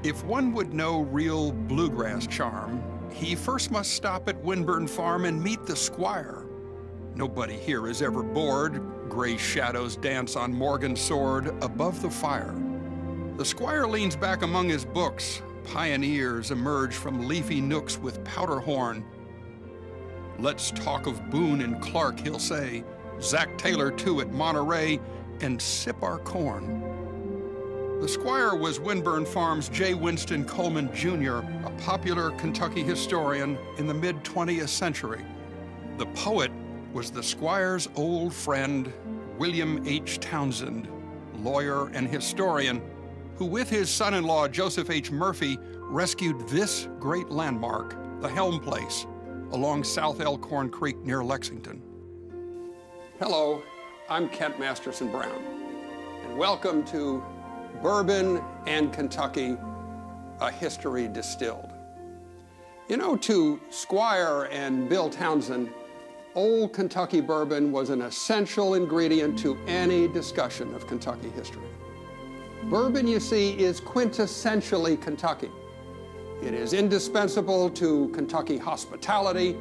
If one would know real bluegrass charm, he first must stop at Winburn Farm and meet the squire. Nobody here is ever bored. Gray shadows dance on Morgan's sword above the fire. The squire leans back among his books. Pioneers emerge from leafy nooks with powder horn. Let's talk of Boone and Clark, he'll say. Zach Taylor, too, at Monterey, and sip our corn. The squire was Winburn Farm's J. Winston Coleman, Jr., a popular Kentucky historian in the mid-20th century. The poet was the squire's old friend, William H. Townsend, lawyer and historian, who with his son-in-law, Joseph H. Murphy, rescued this great landmark, the Helm Place, along South Elkhorn Creek near Lexington. Hello, I'm Kent Masterson Brown, and welcome to Bourbon and Kentucky, a history distilled. You know, to Squire and Bill Townsend, Old Kentucky bourbon was an essential ingredient to any discussion of Kentucky history. Bourbon, you see, is quintessentially Kentucky. It is indispensable to Kentucky hospitality.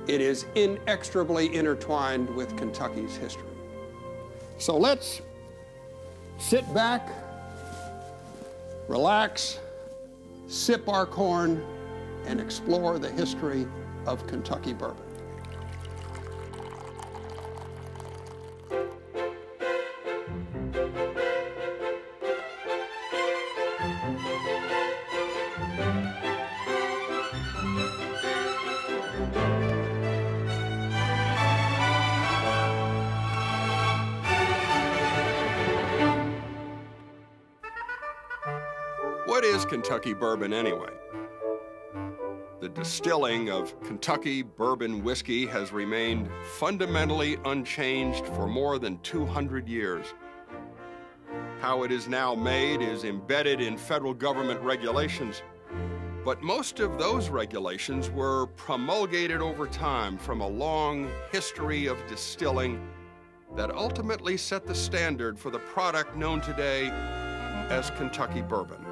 It is inextricably intertwined with Kentucky's history. So let's sit back, relax, sip our corn, and explore the history of Kentucky bourbon. What is Kentucky bourbon anyway? The distilling of Kentucky bourbon whiskey has remained fundamentally unchanged for more than 200 years. How it is now made is embedded in federal government regulations, but most of those regulations were promulgated over time from a long history of distilling that ultimately set the standard for the product known today as Kentucky bourbon.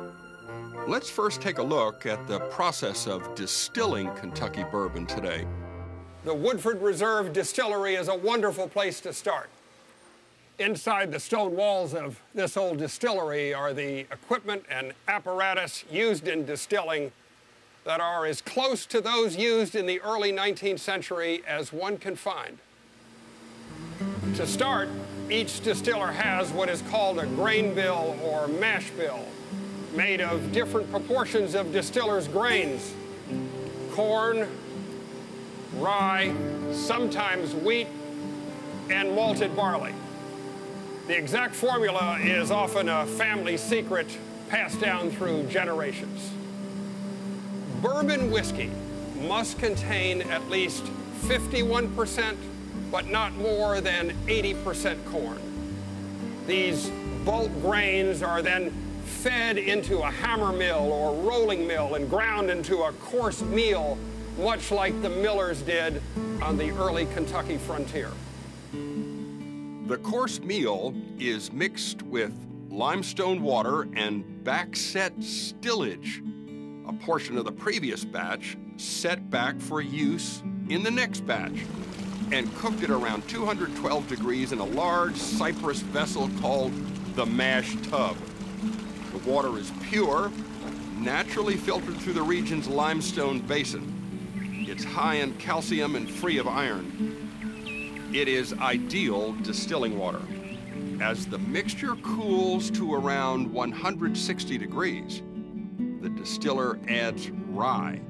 Let's first take a look at the process of distilling Kentucky bourbon today. The Woodford Reserve Distillery is a wonderful place to start. Inside the stone walls of this old distillery are the equipment and apparatus used in distilling that are as close to those used in the early 19th century as one can find. To start, each distiller has what is called a grain bill or mash bill, made of different proportions of distillers' grains: corn, rye, sometimes wheat, and malted barley. The exact formula is often a family secret passed down through generations. Bourbon whiskey must contain at least 51%, but not more than 80% corn. These bulk grains are then fed into a hammer mill or rolling mill and ground into a coarse meal, much like the millers did on the early Kentucky frontier. The coarse meal is mixed with limestone water and backset stillage, a portion of the previous batch set back for use in the next batch, and cooked at around 212 degrees in a large cypress vessel called the mash tub. The water is pure, naturally filtered through the region's limestone basin. It's high in calcium and free of iron. It is ideal distilling water. As the mixture cools to around 160 degrees, the distiller adds rye.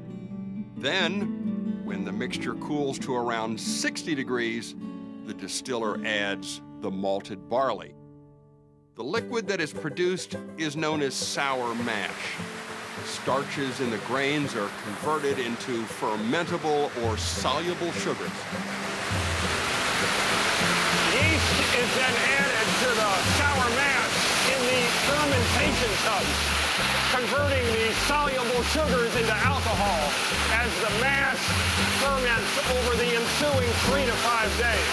Then, when the mixture cools to around 60 degrees, the distiller adds the malted barley. The liquid that is produced is known as sour mash. Starches in the grains are converted into fermentable or soluble sugars. Yeast is then added to the sour mash in the fermentation tubs, converting the soluble sugars into alcohol as the mash ferments over the ensuing 3 to 5 days.